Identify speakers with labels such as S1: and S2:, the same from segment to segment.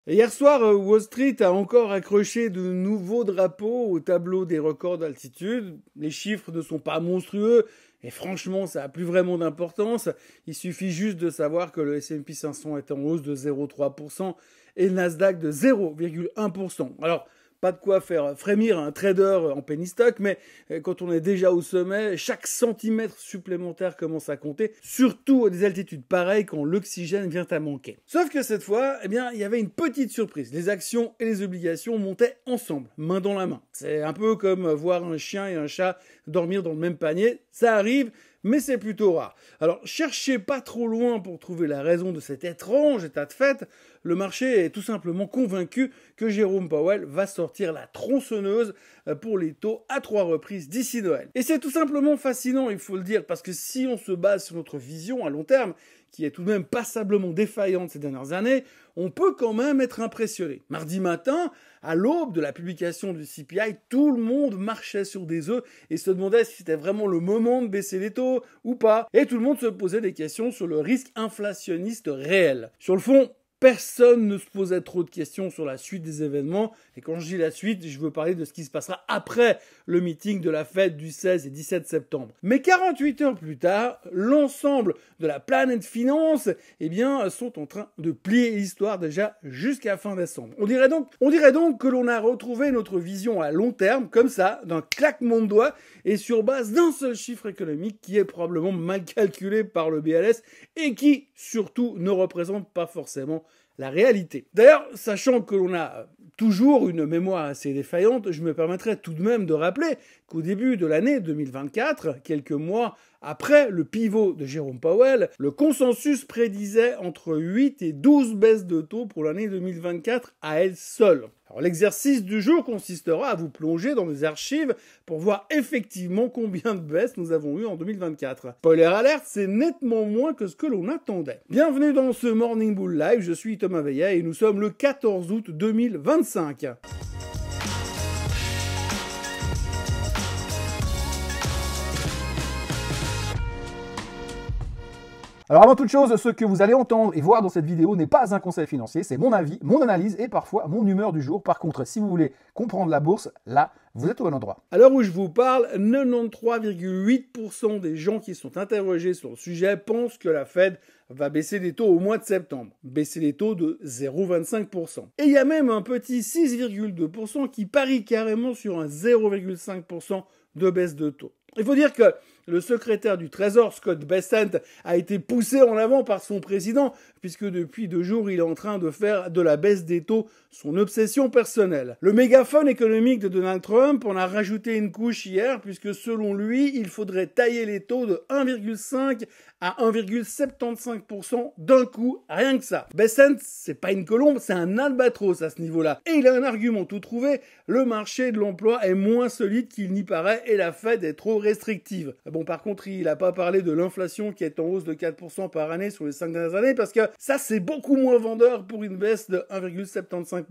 S1: Et hier soir, Wall Street a encore accroché de nouveaux drapeaux au tableau des records d'altitude. Les chiffres ne sont pas monstrueux, et franchement, ça n'a plus vraiment d'importance. Il suffit juste de savoir que le S&P 500 est en hausse de 0,3% et le Nasdaq de 0,1%. Alors, pas de quoi faire frémir un trader en penny stock, mais quand on est déjà au sommet, chaque centimètre supplémentaire commence à compter, surtout à des altitudes pareilles quand l'oxygène vient à manquer. Sauf que cette fois, eh bien, il y avait une petite surprise. Les actions et les obligations montaient ensemble, main dans la main. C'est un peu comme voir un chien et un chat dormir dans le même panier. Ça arrive, mais c'est plutôt rare. Alors, cherchez pas trop loin pour trouver la raison de cet étrange état de fait. Le marché est tout simplement convaincu que Jérôme Powell va sortir la tronçonneuse pour les taux à 3 reprises d'ici Noël. Et c'est tout simplement fascinant, il faut le dire, parce que si on se base sur notre vision à long terme, qui est tout de même passablement défaillante ces dernières années, on peut quand même être impressionné. Mardi matin, à l'aube de la publication du CPI, tout le monde marchait sur des œufs et se demandait si c'était vraiment le moment de baisser les taux ou pas. Et tout le monde se posait des questions sur le risque inflationniste réel. Sur le fond, personne ne se posait trop de questions sur la suite des événements. Et quand je dis la suite, je veux parler de ce qui se passera après le meeting de la Fed du 16 et 17 septembre. Mais 48 heures plus tard, l'ensemble de la planète finance, eh bien, sont en train de plier l'histoire déjà jusqu'à fin décembre. On dirait donc que l'on a retrouvé notre vision à long terme, comme ça, d'un claquement de doigts, et sur base d'un seul chiffre économique qui est probablement mal calculé par le BLS et qui, surtout, ne représente pas forcément la réalité. D'ailleurs, sachant que l'on a toujours une mémoire assez défaillante, je me permettrai tout de même de rappeler qu'au début de l'année 2024, quelques mois après le pivot de Jérôme Powell, le consensus prédisait entre 8 et 12 baisses de taux pour l'année 2024 à elle seule. Alors l'exercice du jour consistera à vous plonger dans les archives pour voir effectivement combien de baisses nous avons eu en 2024. Spoiler alert, c'est nettement moins que ce que l'on attendait. Bienvenue dans ce Morning Bull Live, je suis Thomas Veillet et nous sommes le 14 août 2025.
S2: Alors avant toute chose, ce que vous allez entendre et voir dans cette vidéo n'est pas un conseil financier, c'est mon avis, mon analyse et parfois mon humeur du jour. Par contre, si vous voulez comprendre la bourse, là, vous êtes au bon endroit.
S1: À l'heure où je vous parle, 93,8% des gens qui sont interrogés sur le sujet pensent que la Fed va baisser les taux au mois de septembre. Baisser les taux de 0,25%. Et il y a même un petit 6,2% qui parie carrément sur un 0,5% de baisse de taux. Il faut dire que le secrétaire du Trésor, Scott Bessent, a été poussé en avant par son président, puisque depuis 2 jours, il est en train de faire de la baisse des taux son obsession personnelle. Le mégaphone économique de Donald Trump en a rajouté une couche hier, puisque selon lui, il faudrait tailler les taux de 1,5 à 1,75% d'un coup, rien que ça. Bessent, c'est pas une colombe, c'est un albatros à ce niveau-là. Et il a un argument tout trouvé, le marché de l'emploi est moins solide qu'il n'y paraît et la Fed est trop restrictive. Bon, par contre, il n'a pas parlé de l'inflation qui est en hausse de 4% par année sur les 5 dernières années, parce que ça, c'est beaucoup moins vendeur pour une baisse de 1,75%.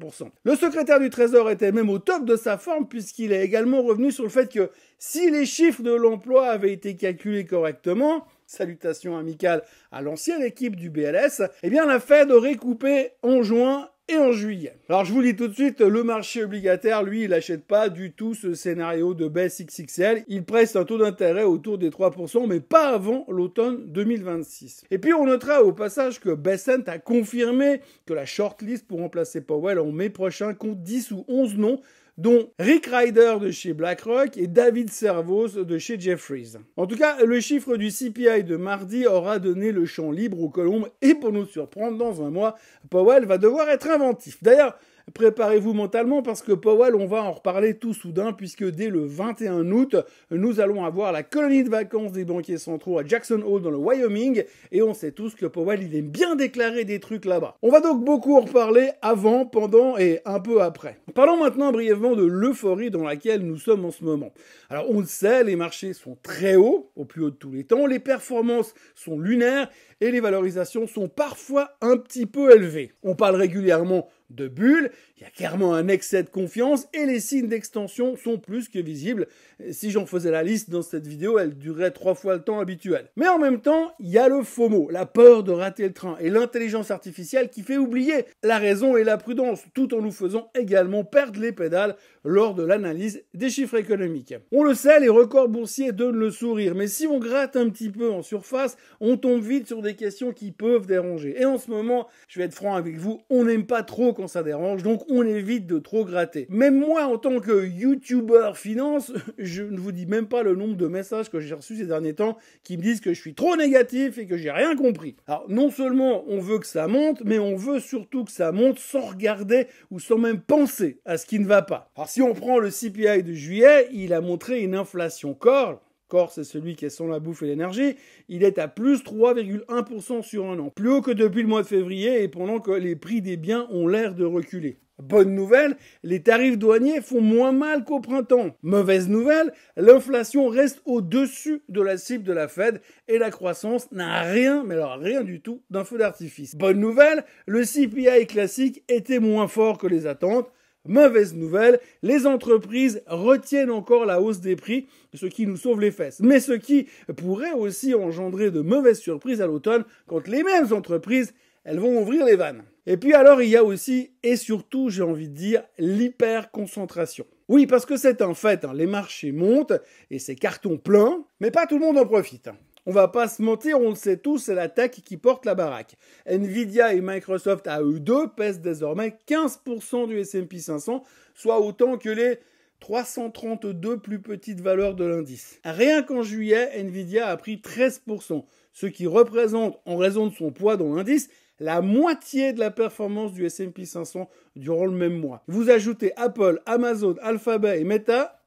S1: Le secrétaire du Trésor était même au top de sa forme, puisqu'il est également revenu sur le fait que si les chiffres de l'emploi avaient été calculés correctement, salutations amicales à l'ancienne équipe du BLS, eh bien la Fed aurait coupé en juin et en juillet. Alors je vous dis tout de suite, le marché obligataire, lui, il n'achète pas du tout ce scénario de baisse XXL. Il presse un taux d'intérêt autour des 3%, mais pas avant l'automne 2026. Et puis on notera au passage que Bessent a confirmé que la shortlist pour remplacer Powell en mai prochain compte 10 ou 11 noms, dont Rick Ryder de chez BlackRock et David Servos de chez Jefferies. En tout cas, le chiffre du CPI de mardi aura donné le champ libre aux colombes et pour nous surprendre, dans un mois, Powell va devoir être inventif. D'ailleurs, préparez-vous mentalement parce que Powell, on va en reparler tout soudain puisque dès le 21 août, nous allons avoir la colonie de vacances des banquiers centraux à Jackson Hole dans le Wyoming et on sait tous que Powell, il aime bien déclarer des trucs là-bas. On va donc beaucoup en reparler avant, pendant et un peu après. Parlons maintenant brièvement de l'euphorie dans laquelle nous sommes en ce moment. Alors on le sait, les marchés sont très hauts, au plus haut de tous les temps, les performances sont lunaires et les valorisations sont parfois un petit peu élevées. On parle régulièrement de bulle, il y a clairement un excès de confiance et les signes d'extension sont plus que visibles. Si j'en faisais la liste dans cette vidéo, elle durerait 3 fois le temps habituel. Mais en même temps, il y a le FOMO, la peur de rater le train et l'intelligence artificielle qui fait oublier la raison et la prudence tout en nous faisant également perdre les pédales lors de l'analyse des chiffres économiques. On le sait, les records boursiers donnent le sourire, mais si on gratte un petit peu en surface, on tombe vite sur des questions qui peuvent déranger. Et en ce moment, je vais être franc avec vous, on n'aime pas trop quand ça dérange, donc on évite de trop gratter. Même moi, en tant que YouTuber finance, je ne vous dis même pas le nombre de messages que j'ai reçus ces derniers temps qui me disent que je suis trop négatif et que j'ai rien compris. Alors, non seulement on veut que ça monte, mais on veut surtout que ça monte sans regarder ou sans même penser à ce qui ne va pas. Alors, si on prend le CPI de juillet, il a montré une inflation core, c'est celui qui est sans la bouffe et l'énergie, il est à plus 3,1% sur un an. Plus haut que depuis le mois de février et pendant que les prix des biens ont l'air de reculer. Bonne nouvelle, les tarifs douaniers font moins mal qu'au printemps. Mauvaise nouvelle, l'inflation reste au-dessus de la cible de la Fed et la croissance n'a rien, mais alors rien du tout, d'un feu d'artifice. Bonne nouvelle, le CPI classique était moins fort que les attentes. Mauvaise nouvelle, les entreprises retiennent encore la hausse des prix, ce qui nous sauve les fesses. Mais ce qui pourrait aussi engendrer de mauvaises surprises à l'automne quand les mêmes entreprises, elles vont ouvrir les vannes. Et puis alors, il y a aussi, et surtout, j'ai envie de dire, l'hyperconcentration. Oui, parce que c'est un fait, les marchés montent et c'est carton plein, mais pas tout le monde en profite. On va pas se mentir, on le sait tous, c'est la tech qui porte la baraque. Nvidia et Microsoft, à eux deux, pèsent désormais 15% du S&P 500, soit autant que les 332 plus petites valeurs de l'indice. Rien qu'en juillet, Nvidia a pris 13%, ce qui représente, en raison de son poids dans l'indice, la moitié de la performance du S&P 500 durant le même mois. Vous ajoutez Apple, Amazon, Alphabet et Meta,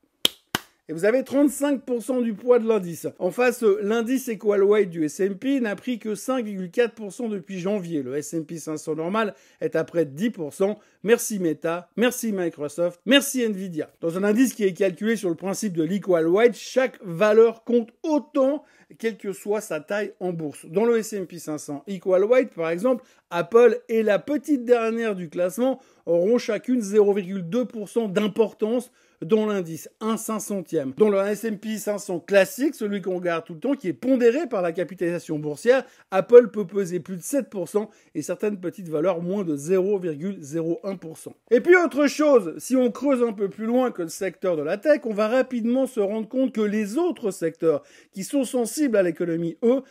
S1: et vous avez 35% du poids de l'indice. En face, l'indice Equal Weight du S&P n'a pris que 5,4% depuis janvier. Le S&P 500 normal est à près de 10%. Merci Meta, merci Microsoft, merci Nvidia. Dans un indice qui est calculé sur le principe de l'Equal Weight, chaque valeur compte autant quelle que soit sa taille en bourse. Dans le S&P 500 Equal Weight, par exemple, Apple et la petite dernière du classement auront chacune 0,2% d'importance dans l'indice, 1/500e. Dans le S&P 500 classique, celui qu'on regarde tout le temps, qui est pondéré par la capitalisation boursière, Apple peut peser plus de 7% et certaines petites valeurs moins de 0,01%. Et puis autre chose, si on creuse un peu plus loin que le secteur de la tech, on va rapidement se rendre compte que les autres secteurs qui sont sensibles à l'économie, eux,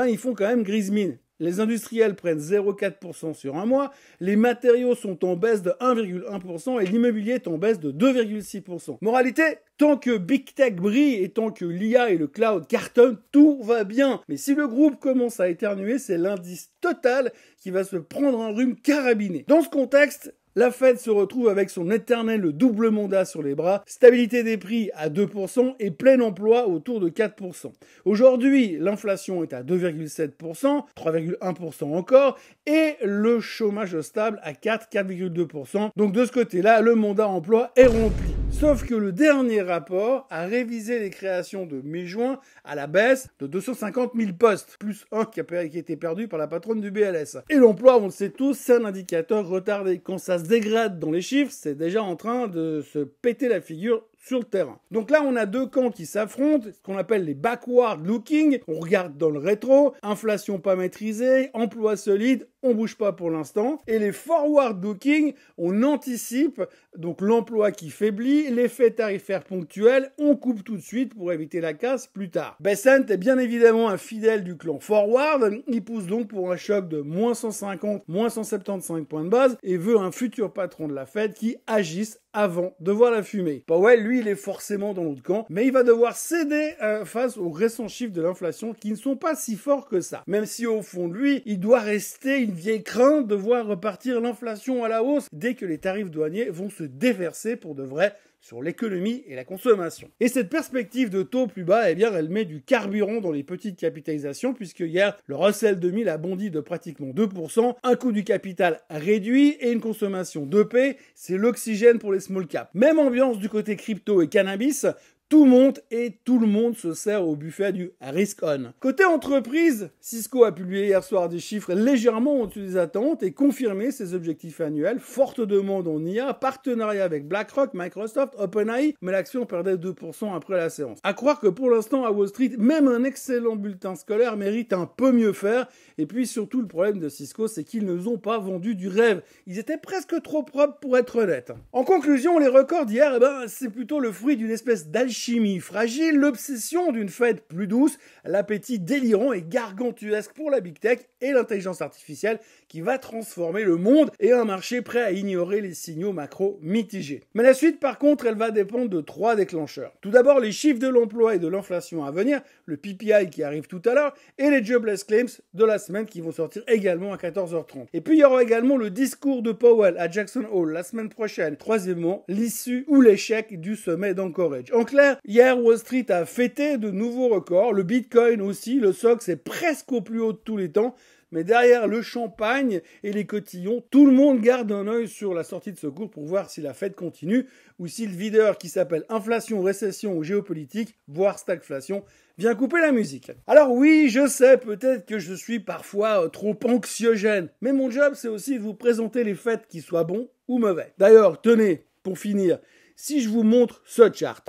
S1: ils font quand même grise mine. Les industriels prennent 0,4% sur un mois, les matériaux sont en baisse de 1,1% et l'immobilier est en baisse de 2,6%. Moralité, tant que Big Tech brille et tant que l'IA et le cloud cartonnent, tout va bien. Mais si le groupe commence à éternuer, c'est l'indice total qui va se prendre un rhume carabiné. Dans ce contexte, la Fed se retrouve avec son éternel double mandat sur les bras, stabilité des prix à 2% et plein emploi autour de 4%. Aujourd'hui, l'inflation est à 2,7%, 3,1% encore, et le chômage stable à 4,2%. Donc de ce côté-là, le mandat emploi est rempli. Sauf que le dernier rapport a révisé les créations de mai-juin à la baisse de 250 000 postes, plus un qui a été perdu par la patronne du BLS. Et l'emploi, on le sait tous, c'est un indicateur retardé. Quand ça se dégrade dans les chiffres, c'est déjà en train de se péter la figure sur le terrain. Donc là, on a deux camps qui s'affrontent, ce qu'on appelle les backward looking. On regarde dans le rétro, inflation pas maîtrisée, emploi solide, on bouge pas pour l'instant. Et les forward looking, on anticipe, donc l'emploi qui faiblit, l'effet tarifaire ponctuel, on coupe tout de suite pour éviter la casse plus tard. Bessent est bien évidemment un fidèle du clan forward, il pousse donc pour un choc de moins 150, moins 175 points de base et veut un futur patron de la Fed qui agisse avant de voir la fumée. Powell, lui, il est forcément dans l'autre camp, mais il va devoir céder face aux récents chiffres de l'inflation qui ne sont pas si forts que ça. Même si au fond de lui, il doit rester une vieille crainte de voir repartir l'inflation à la hausse dès que les tarifs douaniers vont se déverser pour de vrai sur l'économie et la consommation. Et cette perspective de taux plus bas, elle met du carburant dans les petites capitalisations, puisque hier, le Russell 2000 a bondi de pratiquement 2%, un coût du capital réduit et une consommation de paix, c'est l'oxygène pour les small caps. Même ambiance du côté crypto et cannabis, tout monte et tout le monde se sert au buffet du risk-on. Côté entreprise, Cisco a publié hier soir des chiffres légèrement au-dessus des attentes et confirmé ses objectifs annuels. Forte demande en IA, partenariat avec BlackRock, Microsoft, OpenAI, mais l'action perdait 2% après la séance. À croire que pour l'instant à Wall Street, même un excellent bulletin scolaire mérite un peu mieux faire. Et puis surtout, le problème de Cisco, c'est qu'ils ne nous ont pas vendu du rêve. Ils étaient presque trop propres pour être honnêtes. En conclusion, les records d'hier, c'est plutôt le fruit d'une espèce d'alchimie fragile, l'obsession d'une fête plus douce, l'appétit délirant et gargantuesque pour la big tech et l'intelligence artificielle qui va transformer le monde et un marché prêt à ignorer les signaux macro mitigés. Mais la suite, par contre, elle va dépendre de 3 déclencheurs. Tout d'abord, les chiffres de l'emploi et de l'inflation à venir, le PPI qui arrive tout à l'heure, et les jobless claims de la semaine qui vont sortir également à 14h30. Et puis, il y aura également le discours de Powell à Jackson Hole la semaine prochaine. Troisièmement, l'issue ou l'échec du sommet d'Anchorage. En clair, hier, Wall Street a fêté de nouveaux records, le Bitcoin aussi, le SOX est presque au plus haut de tous les temps. Mais derrière le champagne et les cotillons, tout le monde garde un œil sur la sortie de ce cours pour voir si la fête continue ou si le videur qui s'appelle inflation, récession ou géopolitique, voire stagflation, vient couper la musique. Alors oui, je sais peut-être que je suis parfois trop anxiogène, mais mon job c'est aussi de vous présenter les faits qui soient bons ou mauvais. D'ailleurs, tenez, pour finir, si je vous montre ce chart.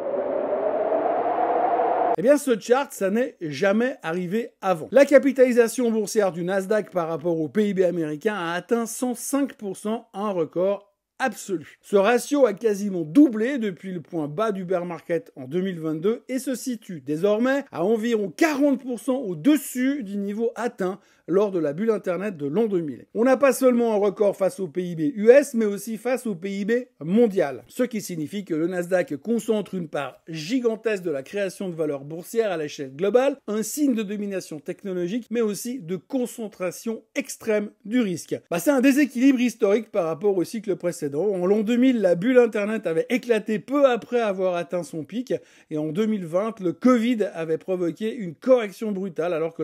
S1: Eh bien, ce chart, ça n'est jamais arrivé avant. La capitalisation boursière du Nasdaq par rapport au PIB américain a atteint 105%, un record absolu. Ce ratio a quasiment doublé depuis le point bas du bear market en 2022 et se situe désormais à environ 40% au-dessus du niveau atteint lors de la bulle Internet de l'an 2000. On n'a pas seulement un record face au PIB US, mais aussi face au PIB mondial. Ce qui signifie que le Nasdaq concentre une part gigantesque de la création de valeur boursière à l'échelle globale, un signe de domination technologique, mais aussi de concentration extrême du risque. C'est un déséquilibre historique par rapport au cycle précédent. En l'an 2000, la bulle Internet avait éclaté peu après avoir atteint son pic, et en 2020, le Covid avait provoqué une correction brutale alors que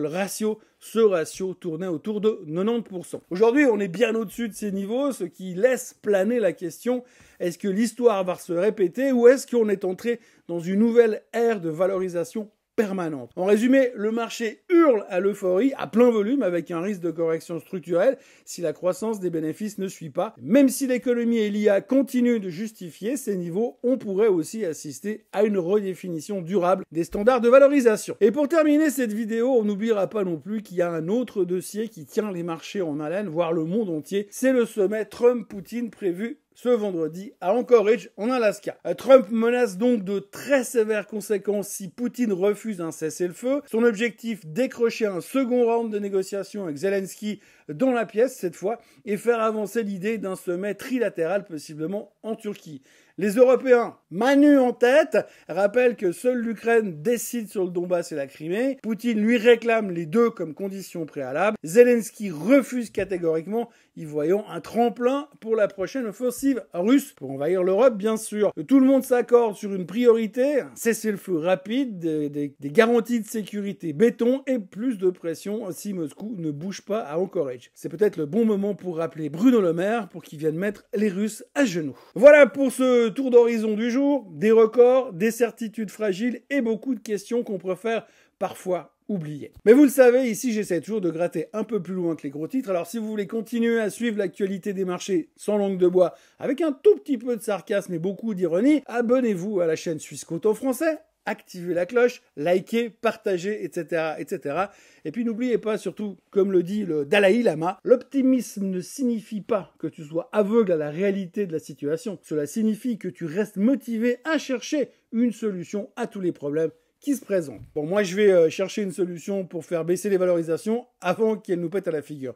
S1: ce ratio tournait autour de 90%. Aujourd'hui, on est bien au-dessus de ces niveaux, ce qui laisse planer la question, est-ce que l'histoire va se répéter ou est-ce qu'on est entré dans une nouvelle ère de valorisation permanente. En résumé, le marché hurle à l'euphorie à plein volume avec un risque de correction structurelle si la croissance des bénéfices ne suit pas. Même si l'économie et l'IA continuent de justifier ces niveaux, on pourrait aussi assister à une redéfinition durable des standards de valorisation. Et pour terminer cette vidéo, on n'oubliera pas non plus qu'il y a un autre dossier qui tient les marchés en haleine, voire le monde entier. C'est le sommet Trump-Poutine prévu ce vendredi à Anchorage, en Alaska. Trump menace donc de très sévères conséquences si Poutine refuse un cessez-le-feu. Son objectif, décrocher un second round de négociations avec Zelensky dans la pièce cette fois et faire avancer l'idée d'un sommet trilatéral possiblement en Turquie. Les Européens, Manu en tête, rappellent que seule l'Ukraine décide sur le Donbass et la Crimée. Poutine lui réclame les deux comme condition préalable. Zelensky refuse catégoriquement, y voyant un tremplin pour la prochaine offensive russe pour envahir l'Europe, bien sûr. Tout le monde s'accorde sur une priorité, un cessez-le-feu rapide, des garanties de sécurité béton et plus de pression si Moscou ne bouge pas à Anchorage. C'est peut-être le bon moment pour rappeler Bruno Le Maire pour qu'il vienne mettre les Russes à genoux. Voilà pour ce tour d'horizon du jour, des records, des certitudes fragiles et beaucoup de questions qu'on préfère parfois oublier. Mais vous le savez, ici j'essaie toujours de gratter un peu plus loin que les gros titres, alors si vous voulez continuer à suivre l'actualité des marchés sans langue de bois, avec un tout petit peu de sarcasme et beaucoup d'ironie, abonnez-vous à la chaîne Swissquote en français, activez la cloche, likez, partagez, etc., etc. Et puis n'oubliez pas, surtout, comme le dit le Dalai Lama, l'optimisme ne signifie pas que tu sois aveugle à la réalité de la situation. Cela signifie que tu restes motivé à chercher une solution à tous les problèmes qui se présentent. Bon, moi je vais chercher une solution pour faire baisser les valorisations avant qu'elles nous pètent à la figure.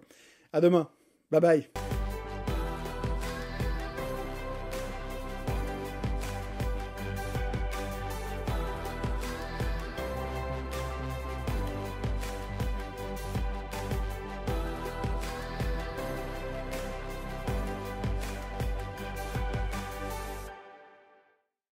S1: À demain. Bye bye.